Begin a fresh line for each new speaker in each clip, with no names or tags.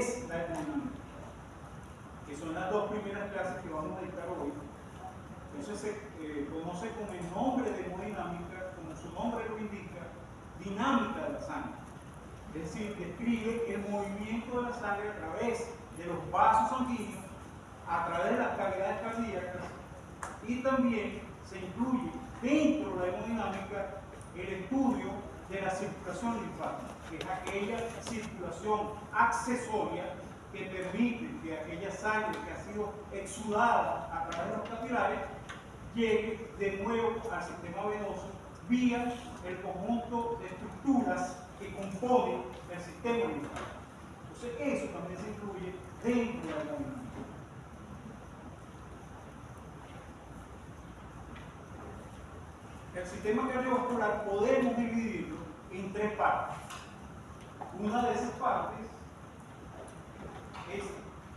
es la hemodinámica, que son las dos primeras clases que vamos a dictar hoy. Entonces se conoce con el nombre de hemodinámica, como su nombre lo indica, dinámica de la sangre. Es decir, describe el movimiento de la sangre a través de los vasos sanguíneos, a través de las cavidades cardíacas, y también se incluye dentro de la hemodinámica el estudio de la circulación linfática, que es aquella circulación accesoria que permite que aquella sangre que ha sido exudada a través de los capilares llegue de nuevo al sistema venoso vía el conjunto de estructuras que componen el sistema linfático. Entonces eso también se incluye dentro de la hemodinámica. El sistema cardiovascular podemos dividirlo en tres partes. Una de esas partes es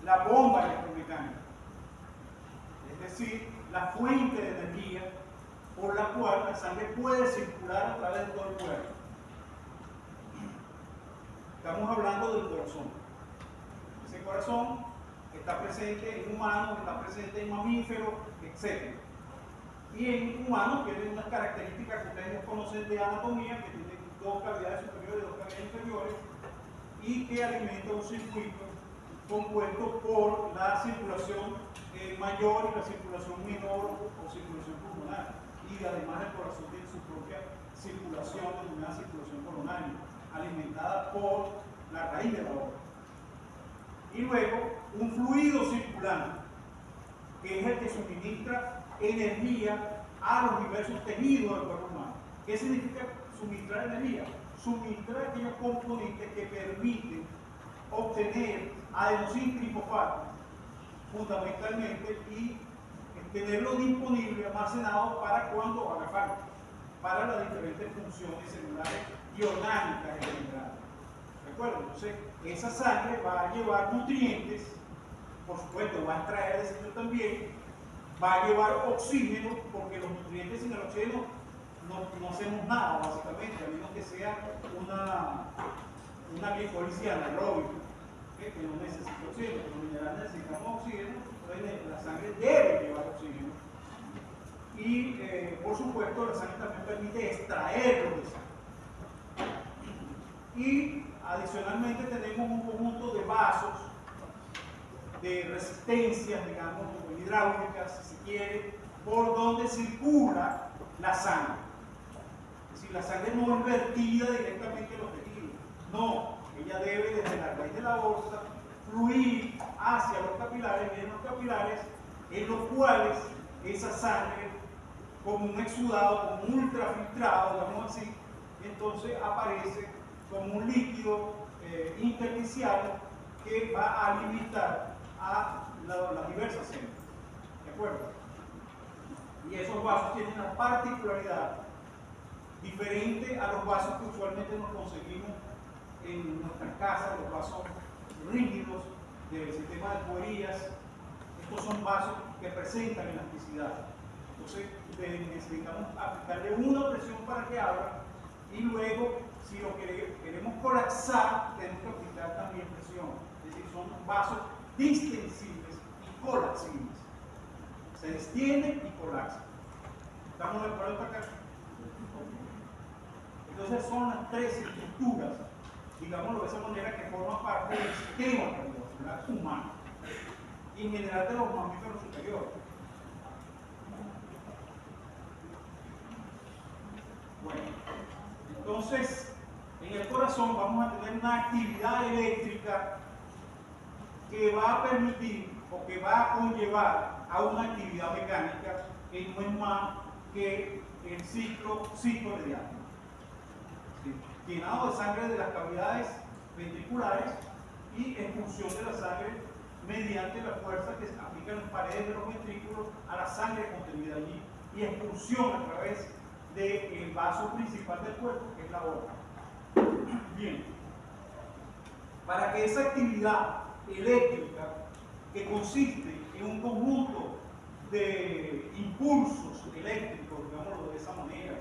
la bomba electromecánica, es decir, la fuente de energía por la cual la sangre puede circular a través de todo el cuerpo. Estamos hablando del corazón. Ese corazón está presente en humanos, está presente en mamíferos, etc. Y en humanos tiene unas características que ustedes conocen de anatomía, que tiene dos cavidades superiores y dos cavidades inferiores, y que alimenta un circuito compuesto por la circulación mayor y la circulación menor o circulación pulmonar. Y además el corazón tiene su propia circulación, denominada circulación coronaria, alimentada por la raíz de la aorta. Y luego un fluido circulante, que es el que suministra energía a los diversos tejidos del cuerpo humano. ¿Qué significa suministrar energía? Suministrar aquellos componentes que permiten obtener adenosín trifosfato, fundamentalmente, y tenerlo disponible, almacenado para cuando haga falta, para las diferentes funciones celulares y orgánicas en general. ¿De acuerdo? Entonces, esa sangre va a llevar nutrientes, por supuesto, va a extraer de sitio también, va a llevar oxígeno, porque los nutrientes sin el oxígeno no hacemos nada, básicamente, a menos que sea una glicólisis anaeróbica, que no necesita oxígeno. Por lo general necesitamos oxígeno, entonces la sangre debe llevar oxígeno. Y, por supuesto, la sangre también permite extraerlo de sangre. Y, adicionalmente, tenemos un conjunto de vasos, de resistencias, digamos, hidráulicas, si se quiere, por donde circula la sangre. Es decir, la sangre no es vertida directamente en los tejidos, no, ella debe desde la raíz de la aorta fluir hacia los capilares, y en los capilares en los cuales esa sangre, como un exudado, como un ultrafiltrado, digamos así, entonces aparece como un líquido intersticial que va a limitar a las diversas células. ¿De acuerdo? Y esos vasos tienen una particularidad diferente a los vasos que usualmente nos conseguimos en nuestras casas, los vasos rígidos del sistema de tuberías. Estos son vasos que presentan elasticidad. Entonces, necesitamos aplicarle una presión para que abra, y luego, si lo queremos colapsar, tenemos que aplicar también presión. Es decir, son vasos distensibles y colapsibles. Se extienden y colapsan. ¿Estamos de acuerdo hasta acá? Entonces son las tres estructuras, digámoslo de esa manera, que forman parte del sistema cardiovascular humano, y en general de los mamíferos superiores. Bueno, entonces en el corazón vamos a tener una actividad eléctrica que va a permitir o que va a conllevar a una actividad mecánica que no es más que el ciclo radial. ¿Sí? Llenado de sangre de las cavidades ventriculares y expulsión de la sangre mediante la fuerza que se aplica en las paredes de los ventrículos a la sangre contenida allí, y expulsión a través del vaso principal del cuerpo, que es la aorta. Bien, para que esa actividad eléctrica, que consiste en un conjunto de impulsos eléctricos, digámoslo de esa manera,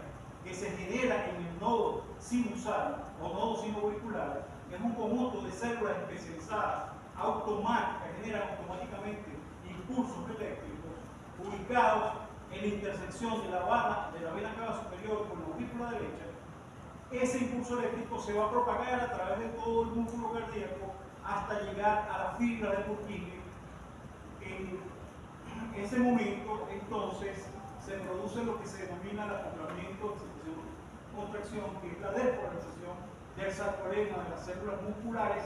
que se genera en el nodo sinusal o nodo sinoauricular, que es un conjunto de células especializadas generan automáticamente impulsos eléctricos ubicados en la intersección de la vena cava superior con la aurícula derecha. Ese impulso eléctrico se va a propagar a través de todo el músculo cardíaco hasta llegar a la fibra del Purkinje. En ese momento, entonces, se produce lo que se denomina el acoplamiento, excitación-contracción, que es la despolarización del sarcolemma de las células musculares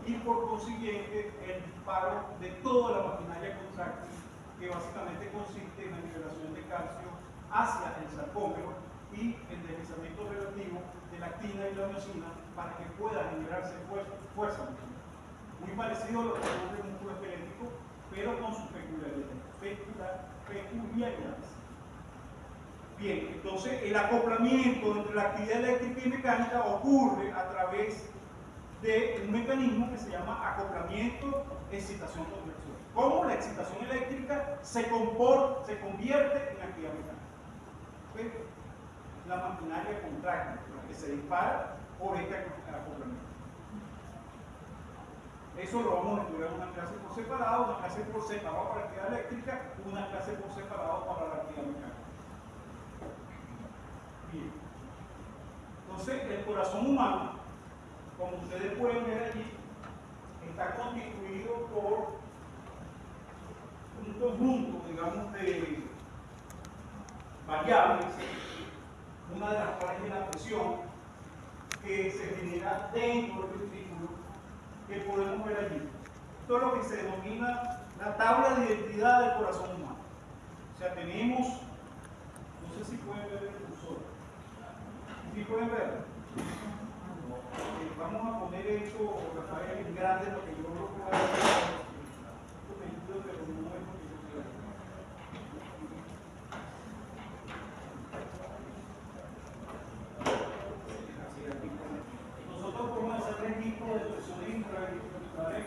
y, por consiguiente, el disparo de toda la maquinaria contráctil, que básicamente consiste en la liberación de calcio hacia el sarcómero y el deslizamiento relativo de la actina y la miosina para que pueda generarse fuerza muscular. Muy parecido a lo que ocurre en el músculo esquelético, pero con sus peculiaridades. Bien, entonces el acoplamiento entre la actividad eléctrica y mecánica ocurre a través de un mecanismo que se llama acoplamiento, excitación, conversión. ¿Cómo la excitación eléctrica se convierte en actividad mecánica? ¿Okay? La maquinaria contráctil, la que se dispara por este acoplamiento. Eso lo vamos a estudiar en una clase por separado, una clase por separado para la actividad eléctrica, una clase por separado para la actividad mecánica. Bien. Entonces, el corazón humano, como ustedes pueden ver allí, está constituido por un conjunto, digamos, de variables, una de las cuales es la presión que se genera dentro del ventrículo, que podemos ver allí. Esto es lo que se denomina la tabla de identidad del corazón humano. O sea, tenemos, no sé si pueden ver el cursor. ¿Sí pueden ver? Vamos a poner esto, Rafael, en grande, lo que yo lo puedo hacer. Nosotros podemos hacer tres tipos de expresiones intraventriculares,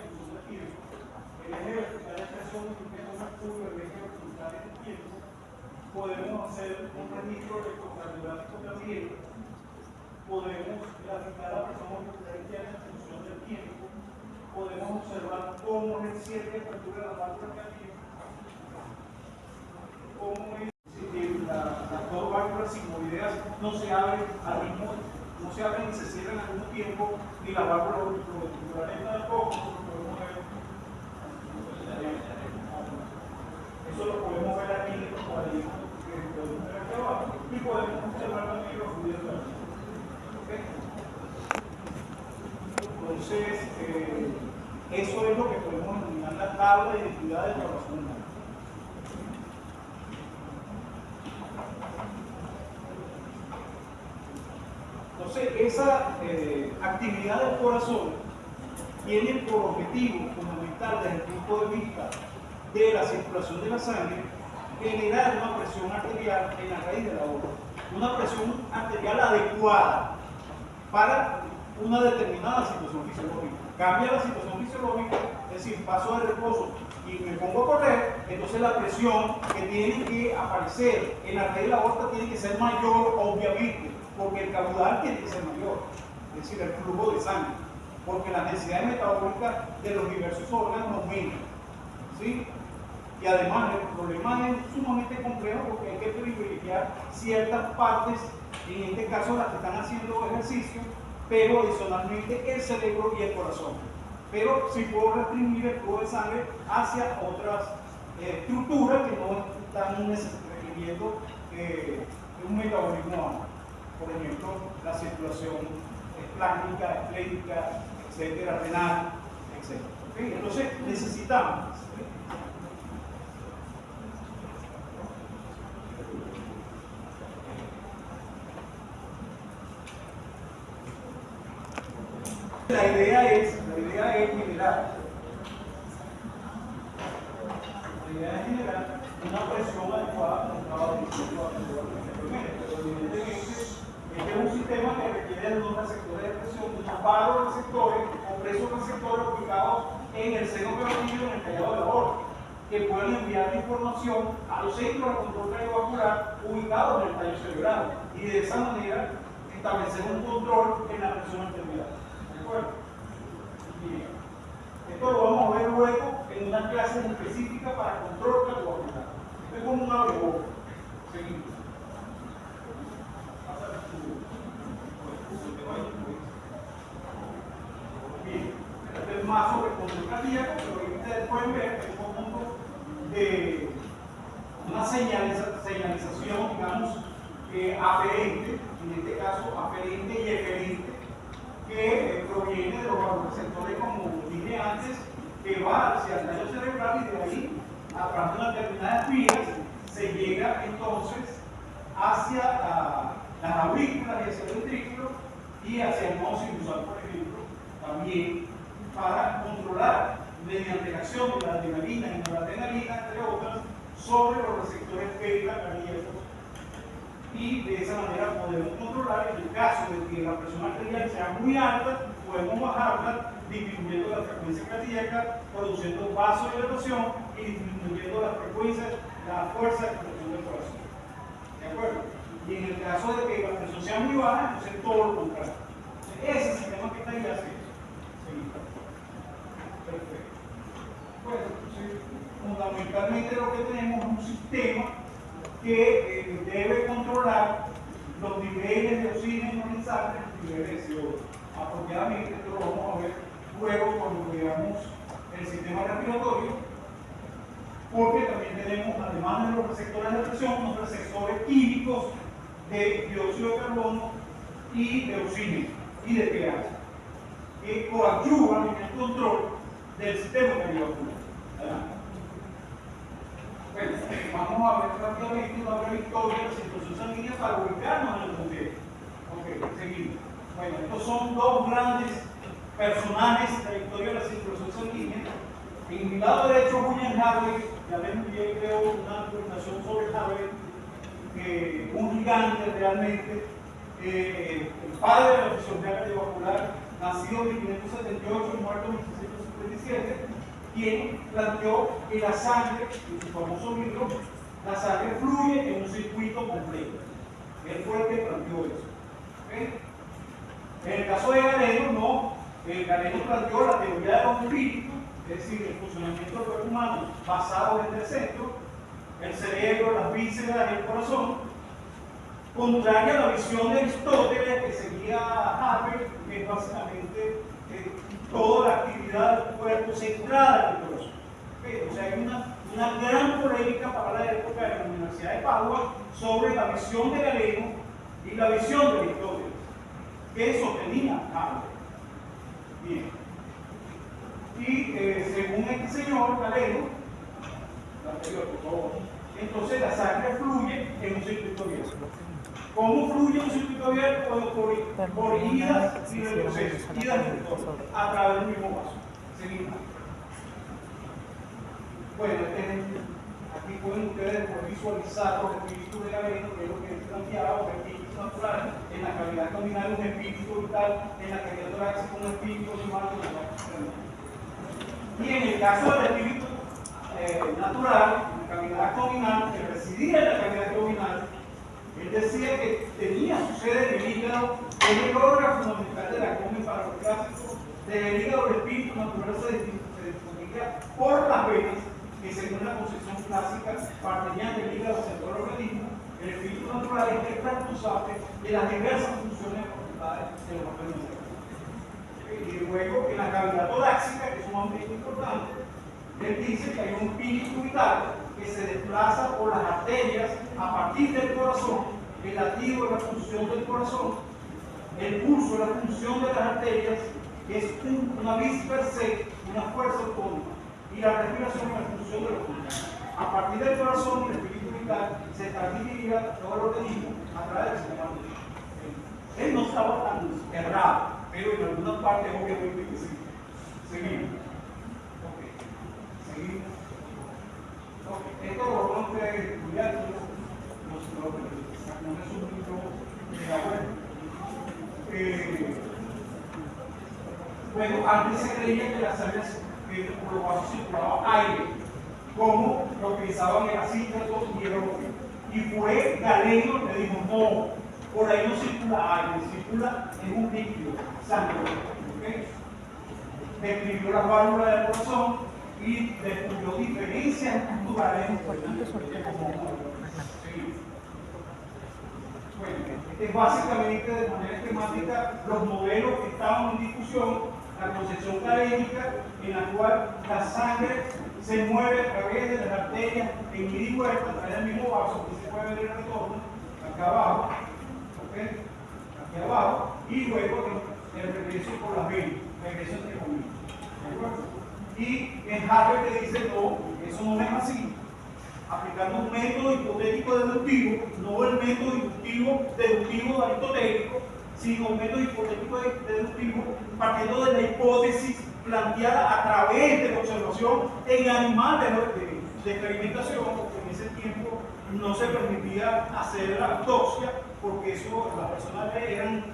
el eje vertical de presión, el eje vertical del tiempo. Podemos hacer un registro electrocardiográfico también. Podemos graficar la presión arterial en función del tiempo. Podemos observar cómo es el cierre de apertura de la válvula cardíaca, cómo es las dos válvulas sigmoideas no se abren al mismo tiempo. No se abren ni se cierran al mismo tiempo, ni la válvula auricular tampoco. Eso lo podemos ver aquí en estos cuadritos que podemos ver aquí abajo, y podemos observar también los fluidos de la vida. ¿Okay? Entonces, eso es lo que podemos denominar la tabla de identidad del corazón humano. Entonces, esa actividad del corazón tiene por objetivo fundamental desde el punto de vista de la circulación de la sangre generar una presión arterial en la raíz de la aorta, una presión arterial adecuada para una determinada situación fisiológica. Cambia la situación fisiológica, es decir, paso de reposo y me pongo a correr, entonces la presión que tiene que aparecer en la raíz de la aorta tiene que ser mayor, obviamente, porque el caudal tiene que ser mayor, es decir, el flujo de sangre, porque las necesidades metabólicas de los diversos órganos aumentan, ¿sí? Y además el problema es sumamente complejo porque hay que privilegiar ciertas partes, en este caso las que están haciendo ejercicio, pero adicionalmente el cerebro y el corazón. Pero sí puedo restringir el flujo de sangre hacia otras estructuras que no están requiriendo un metabolismo alto. Por ejemplo, la circulación plástica, esplénica, etcétera, renal, etcétera. ¿Okay? Entonces necesitamos la idea es generar una presión adecuada como estaba diciendo anteriormente. Evidentemente, este es un sistema que requiere de unos receptores de presión, unos varos receptores o presos receptores ubicados en el seno peroneal, en el callado de la aorta, que pueden enviar información a los centros de control cardiovascular ubicados en el tallo cerebral y de esa manera establecer un control en la presión arterial. ¿De acuerdo? Bien. Esto lo clase específica para control cardiovascular. Es como un abrebocas. Seguimos. Bien, este es más sobre control cardíaco, pero ahí ustedes pueden ver que es un conjunto de una señalización, digamos, aferente, en este caso aferente y eferente, que proviene de los receptores, como dije antes, que va hacia el daño cerebral y de ahí, a través de unas determinadas vías, se llega entonces hacia las aurículas y hacia el ventrículo y hacia el modo sinusal, por ejemplo, también para controlar mediante la acción de la adrenalina y noradrenalina, entre otras, sobre los receptores beta cardíacos, y de esa manera podemos controlar. En el caso de que la presión arterial sea muy alta, podemos bajarla disminuyendo la frecuencia cardíaca, produciendo vasodilatación y disminuyendo la frecuencia, la fuerza de contracción del corazón. ¿De acuerdo? Y en el caso de que la presión sea muy baja, entonces todo lo contrario. Ese sistema que está ahí hace eso. Sí. Perfecto. Bueno, entonces, fundamentalmente lo que tenemos es un sistema que debe controlar los niveles de oxígeno en sangre y niveles de CO2. Apropiadamente, esto lo vamos a ver luego cuando veamos el sistema respiratorio, porque también tenemos, además de los receptores de presión, unos receptores químicos de dióxido de carbono y de oxígeno y de pH, que coadyuvan en el control del sistema cardiovascular. Bueno, vamos a ver rápidamente una breve historia de la circulación sanguínea para ubicarnos en el contexto. Ok, seguimos. Bueno, estos son dos grandes personajes de la historia de la circulación sanguínea. En mi lado derecho, William Harvey, ya ven muy bien, creo, una presentación sobre Harvey, un gigante realmente, el padre de la fisiología cardiovascular, nacido en 1578 y muerto en 1677, quien planteó que la sangre, en su famoso libro, la sangre fluye en un circuito completo. Él fue el que planteó eso. ¿Okay? En el caso de Galeno, no. Galeno planteó la teoría de los espíritus, es decir, el funcionamiento del cuerpo humano basado en el centro, el cerebro, las vísceras y el corazón, contraria a la visión de Aristóteles que seguía Harvey, que es básicamente toda la actividad del cuerpo centrada en el corazón. O sea, hay una gran polémica para la época de la Universidad de Padua sobre la visión de Galeno y la visión de Aristóteles, que sostenía Harvey. Bien. Y según este señor Galeno, la anterior, por favor, entonces la sangre fluye en un circuito abierto. ¿Cómo fluye un circuito abierto? Por idas y retrocesos, idas y retornos, a través del mismo vaso. Seguimos. Bueno, aquí pueden ustedes visualizar los espíritus de Galeno, que es lo que es planteado, los espíritus naturales, en la cavidad abdominal un espíritu vital, en la cavidad torácica un espíritu animal. Y en el caso del espíritu natural, en la cavidad abdominal, que residía en la cavidad abdominal, él decía que tenía su sede en el hígado, es el órgano fundamental de la come para los clásicos. Del hígado el espíritu natural se distribuía por las venas, que según la concepción clásica partían del hígado hacia todo el organismo. El espíritu natural es el responsable de las diversas funciones facultades de los organismos. Y luego en la cavidad torácica, que es sumamente importante, él dice que hay un espíritu vital que se desplaza por las arterias a partir del corazón. El latido es la función del corazón, el pulso es la función de las arterias, que es una vis per se, una fuerza autónoma, y la respiración es la función de los pulmones. A partir del corazón, el espíritu vital se transmitiría a todo el organismo a través del sistema nervioso. Él no estaba tan errado, pero en algunas partes obviamente que sí. Seguimos. Okay. Seguimos. Okay. Esto lo vamos a estudiar, no es un libro de la web. Bueno, antes se creía que las sangres por los vasos circulaba aire, como lo utilizaban el acítrato y el óxido. Y fue Galeno que dijo, no, por ahí no circula aire, circula en un líquido, sangre. ¿Okay? Describió las válvulas del corazón, y descubrió diferencias estructurales. Bueno, es básicamente de manera esquemática los modelos que estaban en discusión, la concepción académica en la cual la sangre se mueve a través de las arterias en ida y vuelta, a través del mismo vaso, que se puede ver el retorno, acá abajo, ¿okay? Aquí abajo, y luego el regreso por las venas, regreso entre comillas. ¿De acuerdo? Y en Harvey te dice, no, eso no es así. Aplicando un método hipotético deductivo, no el método inductivo deductivo aristotélico, sino un método hipotético deductivo partiendo de la hipótesis planteada a través de la observación en animales de experimentación, porque en ese tiempo no se permitía hacer la autopsia, porque eso las personas eran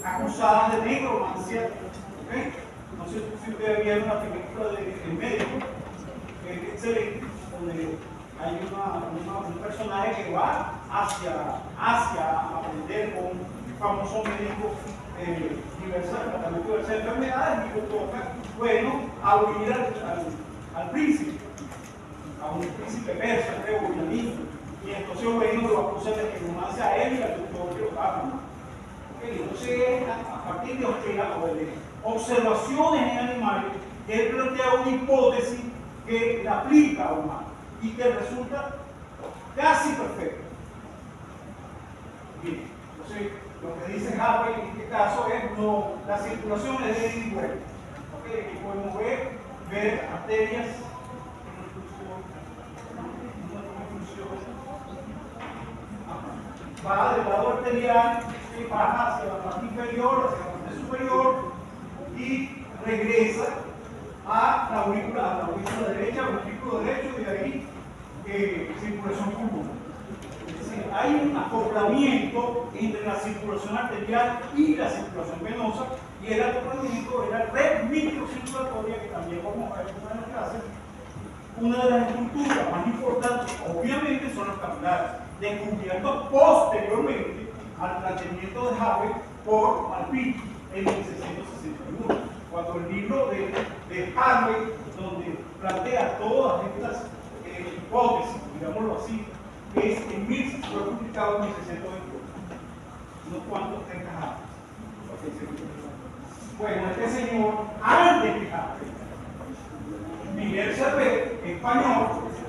acusadas de necromancia. ¿Okay? No sé si ustedes vieron una película de médico, excelente, donde hay un personaje que va hacia a aprender con un famoso médico tratamiento diversas de enfermedades, y lo toca, bueno, a oír al príncipe, a un príncipe persa, creo, iraní, y entonces bueno, lo acusa de necromancia a él y al doctor que lo estaba. Entonces, a partir de observaciones en animales, él plantea una hipótesis que la aplica a humanos y que resulta casi perfecta. Bien, entonces lo que dice Harvey en este caso es no, la circulación es de ida y vuelta. ¿Okay? Aquí podemos ver arterias va del lado arterial, baja hacia la parte inferior, hacia la parte superior y regresa a la aurícula derecha, al ventrículo derecho, y de ahí circulación pulmonar. Es decir, hay un acoplamiento entre la circulación arterial y la circulación venosa, y el acoplamiento de la red microcirculatoria, que también vamos a ver en la clase. Una de las estructuras más importantes, obviamente, son los capilares, descubiertos posteriormente al planteamiento de Harvey por Malpighi en 1661, cuando el libro de Harvey, donde plantea todas estas hipótesis, digámoslo así, fue publicado en 1621, unos cuantos 30 años. Bueno, este señor, antes de Harvey, Miguel Servet, español,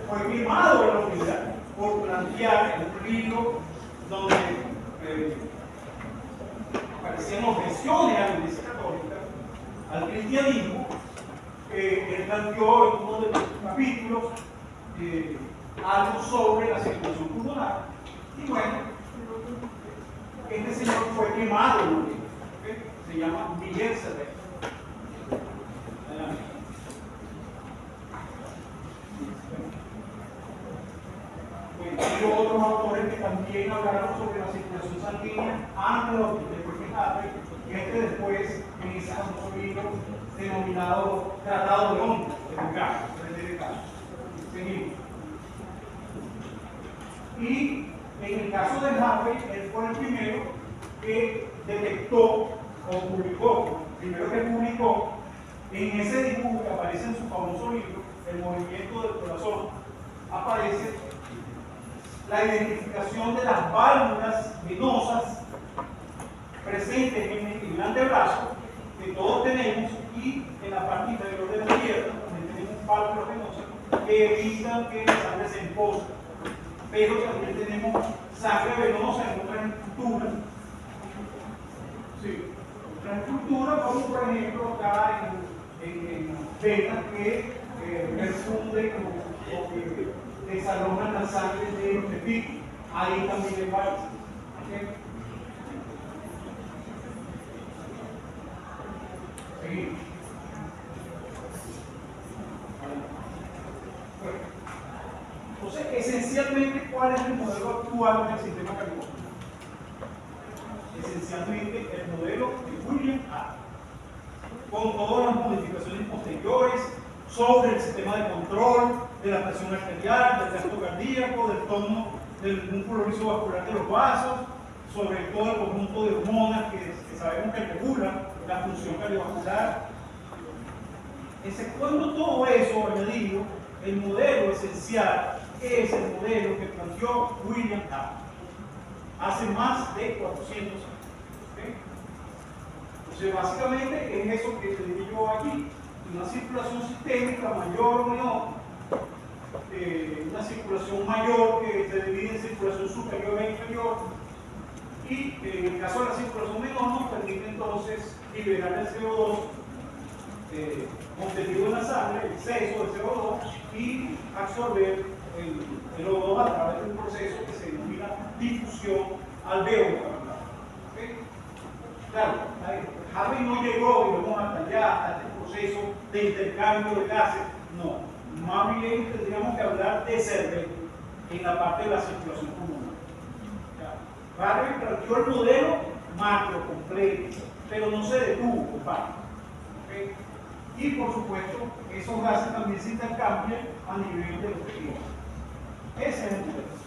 fue quemado en la universidad por plantear un libro donde aparecían objeciones a la Iglesia Católica, al cristianismo. Él planteó en uno de los capítulos algo sobre la circulación pulmonar. Y bueno, este señor fue quemado en un libro, ¿okay? Se llama Miguel Servet. Y otros autores que también hablaron sobre la circulación sanguínea antes de Harvey, y después en ese famoso libro denominado Tratado de Hombres, de Descartes. Seguimos. Y en el caso de Harvey, él fue el primero que detectó o publicó, en ese dibujo que aparece en su famoso libro, El movimiento del corazón, aparece la identificación de las válvulas venosas presentes en el antebrazo, que todos tenemos, y en la parte inferior de la pierna, donde tenemos válvulas venosas que evitan que la sangre se empose. Pero también tenemos sangre venosa en otras estructuras. Sí, otras estructuras, como por ejemplo acá en venas que perfunden o que desalojan la sangre de los testículos. Ahí también hay válvulas. ¿Okay? Seguimos. Entonces, esencialmente, ¿cuál es el modelo actual del sistema cardíaco? Esencialmente, el modelo de William A. Con todas las modificaciones posteriores sobre el sistema de control de la presión arterial, del gasto cardíaco, del tono del músculo lisovascular de los vasos, sobre todo el conjunto de hormonas que sabemos que regulan la función cardiovascular. Exceptuando todo eso añadido, el modelo esencial es el modelo que planteó William Hunt hace más de 400 años. ¿Okay? Entonces, básicamente es eso que te digo yo aquí: una circulación sistémica mayor o menor, una circulación mayor que se divide en circulación superior e inferior, y en el caso de la circulación menor nos permite entonces liberar el CO2 contenido en la sangre, el exceso de CO2, y absorber el O2 a través de un proceso que se denomina difusión alveolar. ¿Okay? Claro, Harvey no llegó, digamos, hasta allá, hasta este proceso de intercambio de gases. No, más bien tendríamos que hablar de Servet en la parte de la circulación pulmonar. Harvey planteó el modelo macro completo, pero no se detuvo, compadre. ¿Okay? Y por supuesto, esos gases también se intercambian a nivel de los tejidos. Ese es el modelo.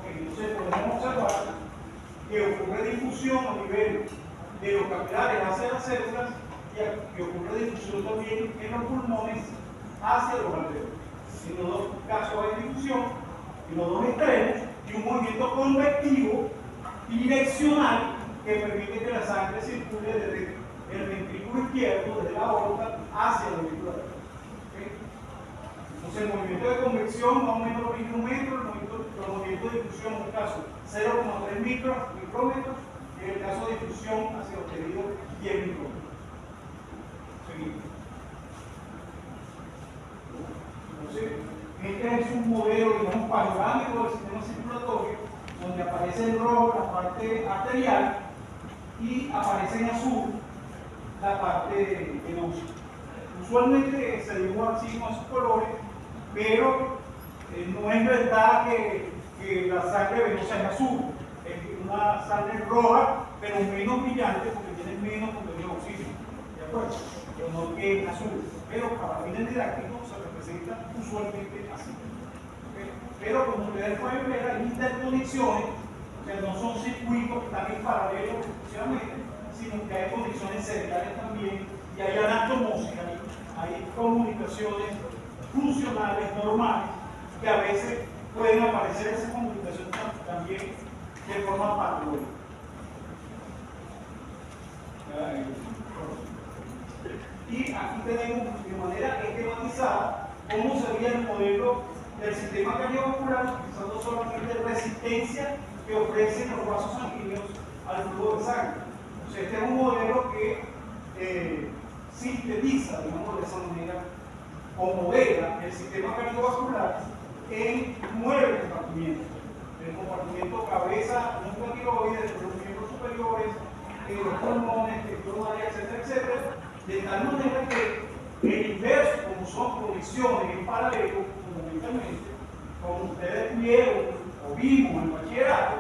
Entonces podemos observar que ocurre difusión a nivel de los capilares hacia las células, y ocurre difusión también en los pulmones hacia los alveolos. En los dos casos hay difusión, en los dos extremos, y un movimiento convectivo direccional que permite que la sangre circule desde el ventrículo izquierdo, desde la aorta, hacia la aurícula derecha. ¿Okay? Entonces, el movimiento de convección más o menos lo mismo metro, el movimiento de difusión en el caso 0,3 micrómetros, y en el caso de difusión hacia los tejidos 10 micrómetros. Seguimos. Entonces, este es un modelo, digamos, panorámico del sistema circulatorio, donde aparece en rojo la parte arterial y aparece en azul la parte venosa. Usualmente se dibuja así con esos colores, pero no es verdad que la sangre venosa es azul. Es una sangre roja, pero menos brillante porque tiene menos contenido de oxígeno. ¿De acuerdo? Pero no que es azul. Pero para fines didácticos se representa usualmente así. ¿Okay? Pero como ustedes pueden ver, hay interconexiones, o sea, no son circuitos que están en paralelo exclusivamente, sino que hay conexiones cerebrales también, y hay anastomosis, hay comunicaciones funcionales normales, que a veces pueden aparecer esas comunicaciones también de forma patológica. Y aquí tenemos de manera esquematizada cómo sería el modelo del sistema cardiovascular, utilizando solamente resistencia que ofrecen los vasos sanguíneos al flujo de sangre. Entonces, este es un modelo que sintetiza, digamos de esa manera, o modela el sistema cardiovascular en 9 compartimentos. El compartimento cabeza, núcleo tiroides, los miembros superiores, los pulmones, pulmonaria, etcétera, etcétera, de tal manera que el inverso, como son conexiones en paralelo, fundamentalmente, como ustedes vieron o vimos en bachillerato,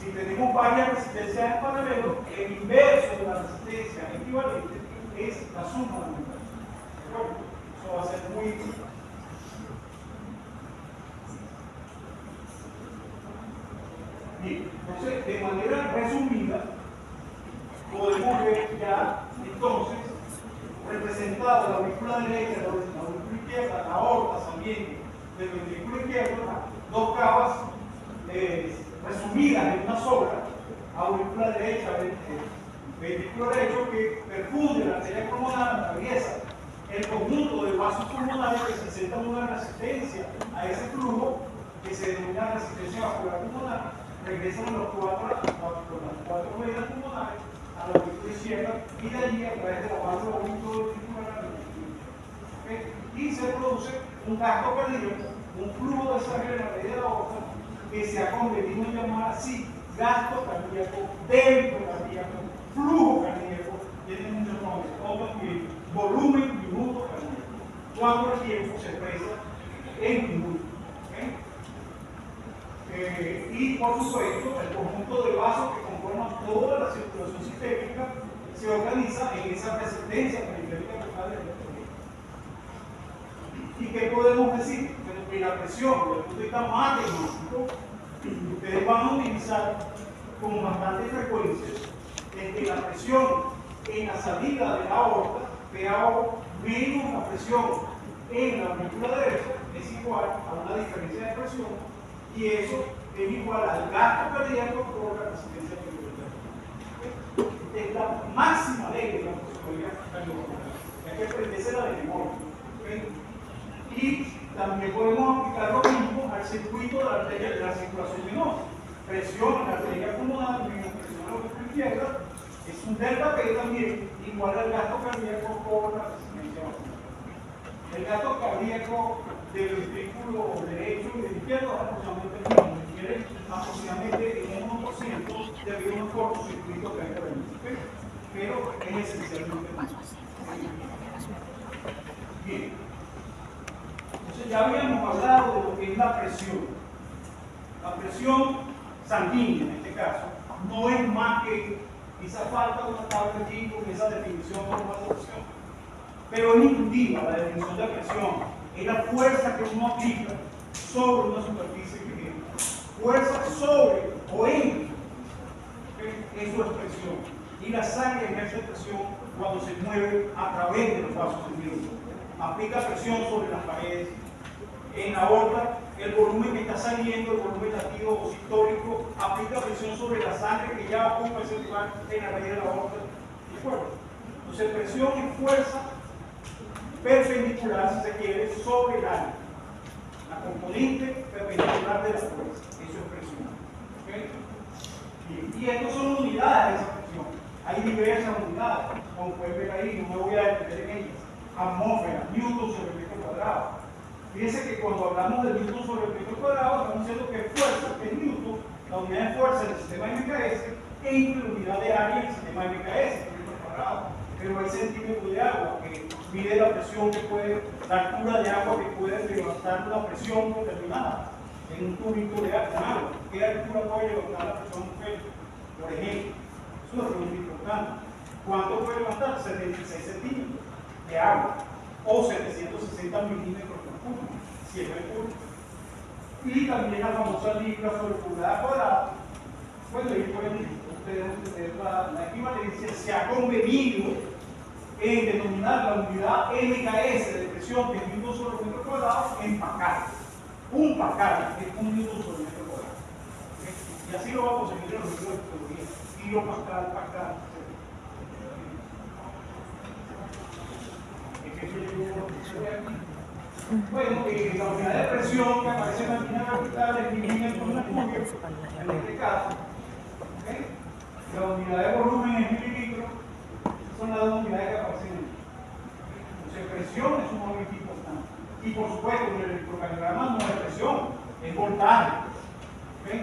si tenemos varias resistencias en paralelo, el inverso de la resistencia equivalente es la suma de la inversa. Eso va a ser muy importante. Bien, entonces, de manera resumida, podemos ver ya, entonces, representada la aurícula derecha, la aurícula izquierda, la aorta también del ventrículo izquierdo, dos cavas resumidas en una sola, aurícula derecha, ventrículo derecho, que perfunde la arteria pulmonar, atraviesa el conjunto de vasos pulmonares que presentan una resistencia a ese flujo, que se denomina resistencia vascular pulmonar, regresan las cuatro venas pulmonares a la aurícula izquierda, y de allí a través de la válvula auriculoventricular, ¿okay? Y se produce un gasto cardíaco, un flujo de sangre en la red de la aorta, que se ha convenido en llamar así gasto cardíaco, débito cardíaco, flujo cardíaco, tiene muchos nombres, otros que volumen, minuto cardíaco, cuando el tiempo se expresa en minutos. Y por supuesto, el conjunto de vasos que conforman toda la circulación sistémica se organiza en esa resistencia periférica total del electrón. ¿Y qué podemos decir? Bueno, que la presión, desde el punto de vista matemático, ustedes van a utilizar con bastante frecuencia es que la presión en la salida de la aorta, PAO, menos la presión en la aurícula derecha, es igual a una diferencia de presión, y eso es igual al gasto cardíaco por la resistencia cardiovascular. Es la máxima ley de la fisiología cardiovascular. Hay que aprendérsela de memoria. Y también podemos aplicar lo mismo al circuito de la arteria de la circulación venosa. Presión en la arteria pulmonar, menos presión en la aurícula izquierda, es un delta P también, igual al gasto cardíaco por la resistencia vascular. El gasto cardíaco del ventrículo derecho y del izquierdo es aproximadamente el mismo, requiere aproximadamente en 1% debido a un cortocircuito que hay por ahí. Pero es esencialmente el mismo. Bien. Entonces ya habíamos hablado de lo que es la presión. La presión sanguínea, en este caso, no es más que quizá falta una tabla aquí con esa definición o una solución. Pero es intuitiva la definición de presión. Es la fuerza que uno aplica sobre una superficie que tiene. Fuerza sobre o en. Eso es presión. Y la sangre ejerce presión cuando se mueve a través de los vasos sanguíneos. Aplica presión sobre las paredes. En la aorta, el volumen que está saliendo, el volumen latido o sistólico, aplica presión sobre la sangre que ya ocupa ese lugar en la raíz de la aorta y cuerpo. Entonces, presión es fuerza perpendicular, si se quiere, sobre el área. La componente perpendicular de la fuerza. Eso es presión. ¿Okay? Y estas son unidades de esa presión. Hay diversas unidades, como pueden ver ahí, no me voy a detener en ellas. Atmósfera, newton sobre el metro cuadrado. Fíjense que cuando hablamos de newton sobre el metro cuadrado, estamos diciendo que fuerza, que es newton, la unidad de fuerza del sistema MKS, entre la unidad de área del sistema MKS, el metro cuadrado. Pero hay centímetros de agua que mide la presión que puede, la altura de agua que puede levantar una presión determinada en un tubito de agua. ¿Qué altura puede levantar la presión por ejemplo? Es una pregunta importante. ¿Cuánto puede levantar? 76 centímetros de agua o 760 milímetros por cubo, si es mercurio. Y también la famosa libra sobre pulgada cuadrada. Pues ahí pueden ustedes entender la equivalencia. Se ha convenido en denominar la unidad MKS de presión de newton sobre metro cuadrado en pascal. Un pascal es un newton sobre metro cuadrado. Y así lo vamos a conseguir en los libros de fisiología. Kilo pascal, pascal. Bueno, la unidad de presión que aparece en la línea vertical es milímetros de mercurio, en este caso. ¿Okay? La unidad de volumen es mililitros. Son las dos unidades que aparecen en el. Entonces, presión es sumamente importante. Y por supuesto, en el electrocardiograma no es presión, es voltaje. ¿Okay?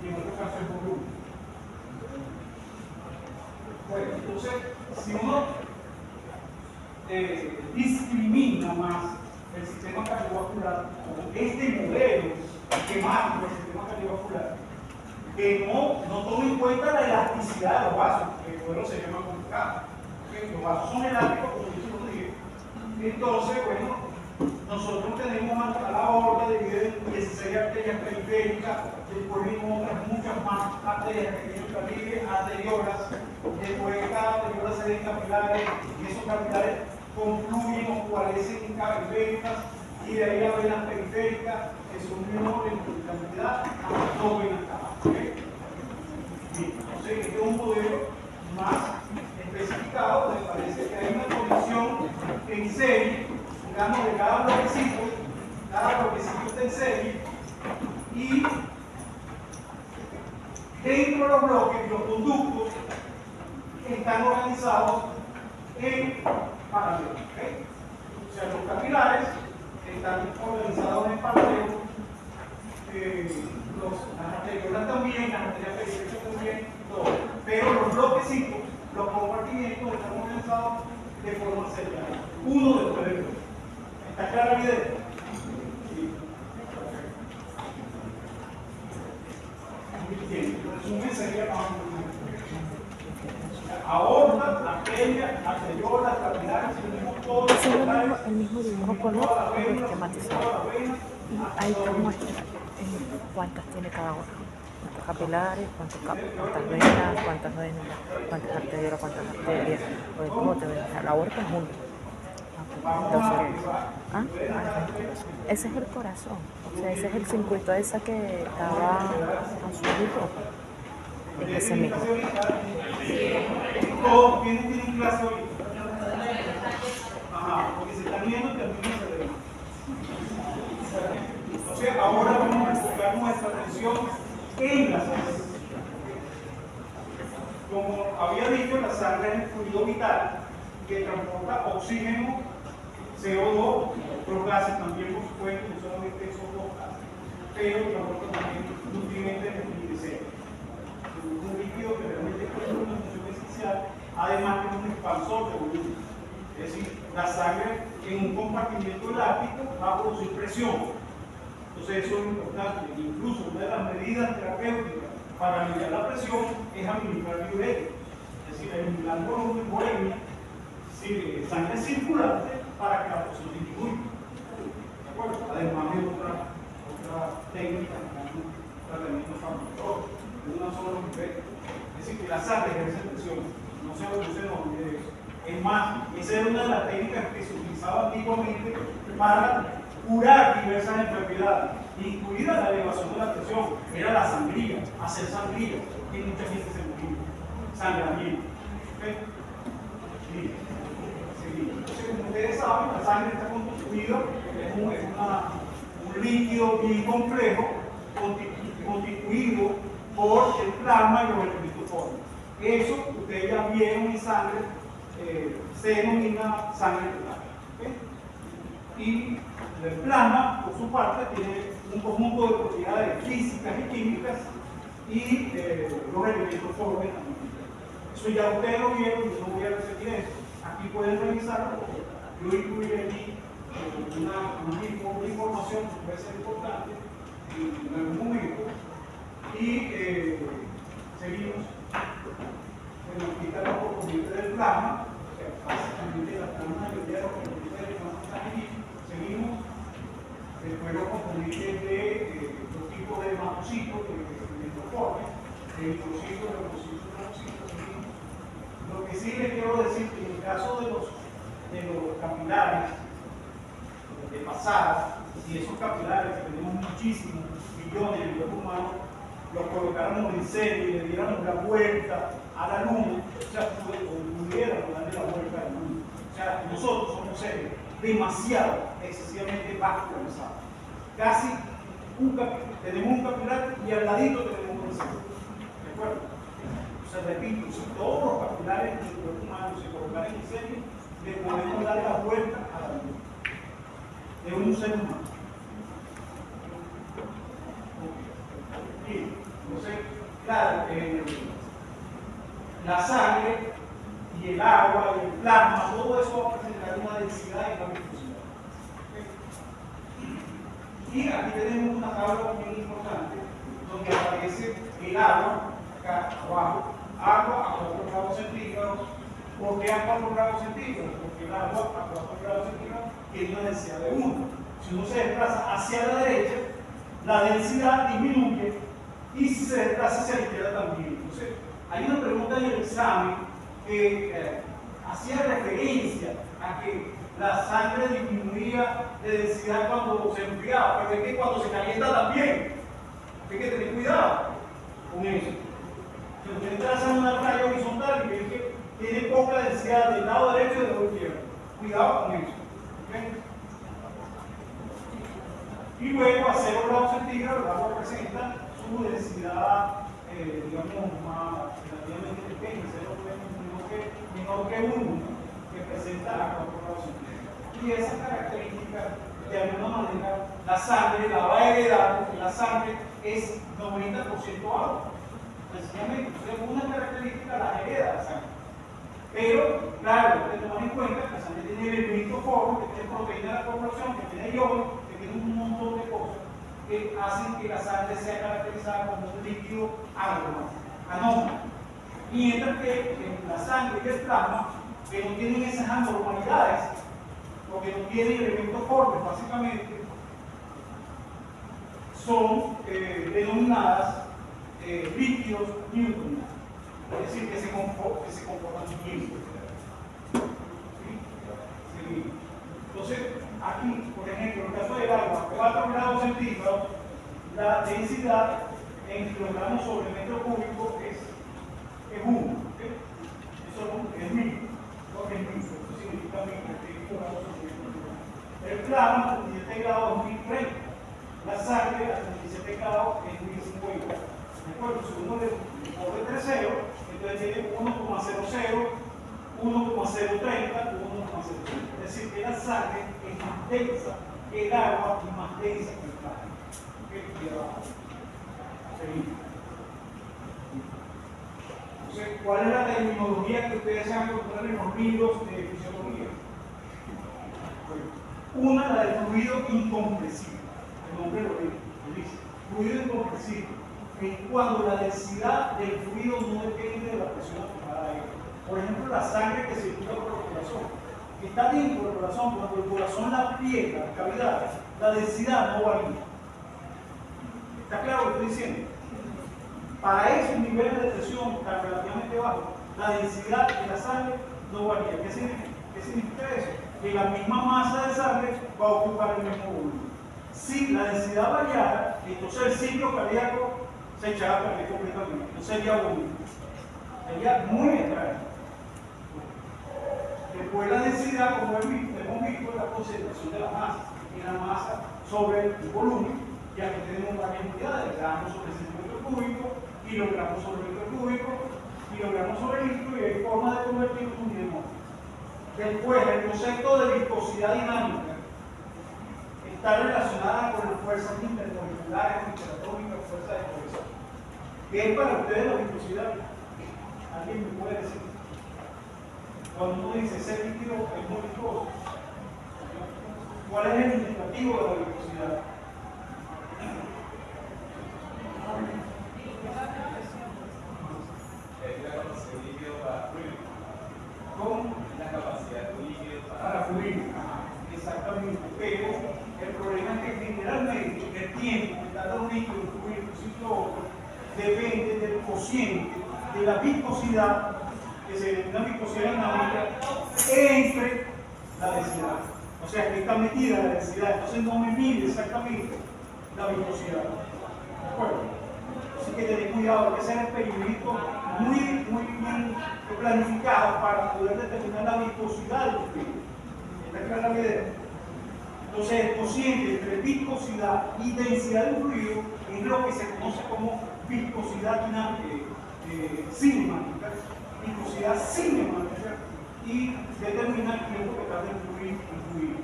Y en otro caso es volumen. Bueno, entonces, si uno discrimina más el sistema cardiovascular con este modelo esquemático del sistema cardiovascular, que no toma en cuenta la elasticidad de los vasos, que el modelo se llama complicado. Los vasos son elásticos, como yo se lo dije. Entonces, bueno, nosotros tenemos a la aorta dividida en 16 arterias periféricas, después vimos otras muchas más arterias pequeñas arteriolas, después cada arteriola se ve en capilares, y esos capilares confluyen o coalescen en cavernas, y de ahí las venas periféricas, que son menores en cantidad, hasta todo ven acá. ¿Okay? Bien, entonces este es un modelo más especificado, donde parece que hay una conexión en serie, digamos, de cada bloquecito está en serie, y dentro de los bloques, los conductos están organizados en paralelo. ¿Okay? O sea, los capilares están organizados en paralelo, las arteriolas también, las arterias periféricas también, todo. Pero los bloquecitos, los compartimientos están organizados de forma serial, uno después del otro. ¿Está clara la idea? Sí. Bien, el resumen sería más o menos. Aorta, arteria, arteriola, capilares, todo
el mismo dibujo color esquematizado. Y ahí te muestra cuántas tiene cada uno. Cuántos capilares, cuántas venas, cuántas arterias, pues cómo te ves, la aorta es uno. Ese es el corazón, o sea, ese es el circuito esa que estaba azul y rojo. Es ese mismo.
Todos tienen clase ahorita. Ajá, porque se están viendo que también se ve. Entonces, ahora vamos a enfocar nuestra atención en la sangre. Como había dicho, la sangre es el fluido vital que transporta oxígeno, CO2, otros gases también, por supuesto, no solamente esos dos gases, pero transporta también nutrientes de un líquido que realmente tiene una función esencial, además que es un expansor de volumen. Es decir, la sangre en un compartimiento elástico va a producir presión. Entonces eso es importante. Incluso una de las medidas terapéuticas para aliviar la presión es administrar diuréticos. Es decir, eliminar volumen por etnia, sangre circulante para que la presión disminuya. ¿De acuerdo? Además de otra técnica, como un tratamiento farmacológico, de una sola nivel. Es decir, que la sangre ejerce presión. No se olvide de eso. Es más, esa era una de las técnicas que se utilizaba antiguamente para curar diversas enfermedades, incluida la elevación de la presión. Era la sangría, hacer sangría, y mucha gente se moría. Sangramiento. ¿Okay? Sí. Entonces, como ustedes saben, la sangre está constituida, es un líquido bien complejo, constituido por el plasma y los elementos fórmicos. Eso ustedes ya vieron en sangre, se denomina sangre plasmática. ¿Okay? Y el plasma, por su parte, tiene un conjunto de propiedades físicas y químicas y los elementos fórmicos también. Eso ya ustedes lo vieron y yo no voy a repetir eso. Aquí pueden revisarlo porque yo incluiré aquí una información que puede ser importante en algún momento. Y seguimos. Bueno, aquí está la componente del plasma, o sea, básicamente la mayoría de los componentes del plasma están aquí. Seguimos. Después los componentes de los tipos de hematocitos, de neutroformes, de eritrocitos, leucocitos, seguimos. Lo que sí les quiero decir que en el caso de los capilares de pasada, si esos capilares que tenemos muchísimos millones en el cuerpo humano, los colocáramos en serie y le diéramos la vuelta a la luna, o sea, pudiéramos darle la vuelta a la luna. O sea, nosotros somos seres demasiado, excesivamente vascularizados. Casi tenemos un capilar y al ladito tenemos un centro. ¿De acuerdo? O sea, repito, si todos los capilares del cuerpo humano se colocaran en serie, le podemos dar la vuelta a la luna. De un ser humano. Bien, entonces, claro, la sangre y el agua y el plasma, todo eso va a presentar una densidad y una viscosidad. Y aquí tenemos una tabla muy importante donde aparece el agua, acá abajo, agua a 4 grados centígrados. ¿Por qué a 4 grados centígrados? Porque el agua a 4 grados centígrados tiene una densidad de 1. Si uno se desplaza hacia la derecha, la densidad disminuye, y si se desplaza hacia la izquierda también. Entonces, hay una pregunta en el examen que hacía referencia a que la sangre disminuía de densidad cuando se enfriaba, pero es que cuando se calienta también. Hay que tener cuidado con eso. Si usted traza una raya horizontal y ve que tiene poca densidad del lado derecho y del lado izquierdo, cuidado con eso. ¿Okay? Y luego a 0 grados centígrados, el agua presenta su densidad, digamos, más relativamente pequeña, 0 menor que 1, ¿no? Que presenta a 4 grados centígrados. Y esa característica, de alguna manera, la sangre la va a heredar, porque la sangre es 90% agua. Sencillamente, entonces una característica la hereda la sangre. Pero, claro, hay que tomar en cuenta que la sangre tiene elementos fórmicos, que tiene proteína de la coagulación, que tiene iones, que tiene un montón de cosas que hacen que la sangre sea caracterizada como un líquido anómalo. Mientras que la sangre y el plasma, que no tienen esas anormalidades, porque no tienen elementos fórmicos, básicamente, son denominadas líquidos newtonianos, es decir, que se comportan bien. ¿Sí? Entonces, aquí, por ejemplo, en el caso del agua, 4 grados centígrados, la densidad en kilogramos sobre metro cúbico es 1. ¿Okay? Eso es 1000. ¿No? Es 1000. Eso significa 1000. El plasma a 37 grados es 1030. La sangre a 37 grados es 1050. ¿De acuerdo? Si uno le pone 3 ceros, entonces tiene 1,00, 1,030, 1,05. Es decir, que la sangre es más densa que el agua y más densa que el plasma. Entonces, ¿cuál es la terminología que ustedes se van a encontrar en los libros de fisiología? Una, la de fluido incompresible. El nombre lo dice. Fluido incompresible es cuando la densidad del fluido no depende de la presión aplicada a él. Por ejemplo, la sangre que circula por el corazón. Está dentro del corazón, cuando el corazón la aprieta, la cavidad, la densidad no varía. ¿Está claro lo que estoy diciendo? Para esos niveles de presión tan relativamente bajos, la densidad de la sangre no varía. ¿Qué significa eso? Que la misma masa de sangre va a ocupar el mismo volumen. Si la densidad variara, entonces el ciclo cardíaco se echará a perder completamente. No sería bonito. Sería muy extraño. Después la densidad, como hemos visto, es la concentración de la masa. Y la masa sobre el volumen, ya que tenemos varias unidades, gramos sobre centímetro cúbico, kilogramos sobre metro cúbico, kilogramos sobre litro, y hay forma de convertirlo en unidad de mol. Después, el concepto de viscosidad dinámica está relacionada con las fuerzas intermoleculares, interatómicas, fuerzas de cohesión. ¿Qué es para ustedes la viscosidad? ¿Alguien me puede decir? Cuando uno dice ese líquido es muy viscoso, ¿cuál es el indicativo de la viscosidad? ¿Cómo?
La capacidad de un líquido
Para fluir. Exactamente. Pero el problema es que generalmente el tiempo que tarda un líquido en fluir de un sitio a otro depende del cociente de la viscosidad, que se denomina viscosidad dinámica, entre la densidad. O sea, que está metida la densidad, entonces no me mide exactamente la viscosidad. ¿De acuerdo? Así que tener cuidado, hay que hacer experimentos muy bien planificados para poder determinar la viscosidad del fluido. ¿Está clara la idea? Entonces, el cociente entre viscosidad y densidad del fluido es lo que se conoce como viscosidad cinemática, viscosidad cinemática, y determina el tiempo que tarda en fluir.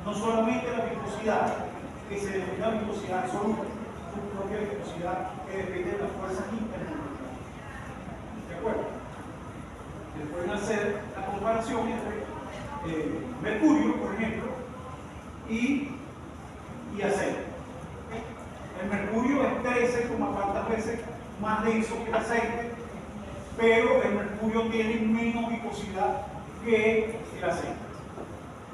No solamente la viscosidad, que se denomina viscosidad absoluta, su propia viscosidad que depende de las fuerzas intermoleculares. ¿De acuerdo? Se pueden hacer la comparación entre mercurio, por ejemplo, y aceite. El mercurio es 13, tantas veces más denso que el aceite, pero el mercurio tiene menos viscosidad que el aceite.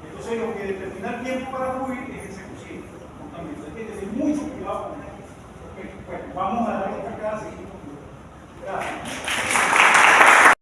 Entonces, lo que determina el tiempo para fluir es ese cociente. Hay que tener mucho cuidado con eso. Bueno, vamos a dar esta clase. Gracias.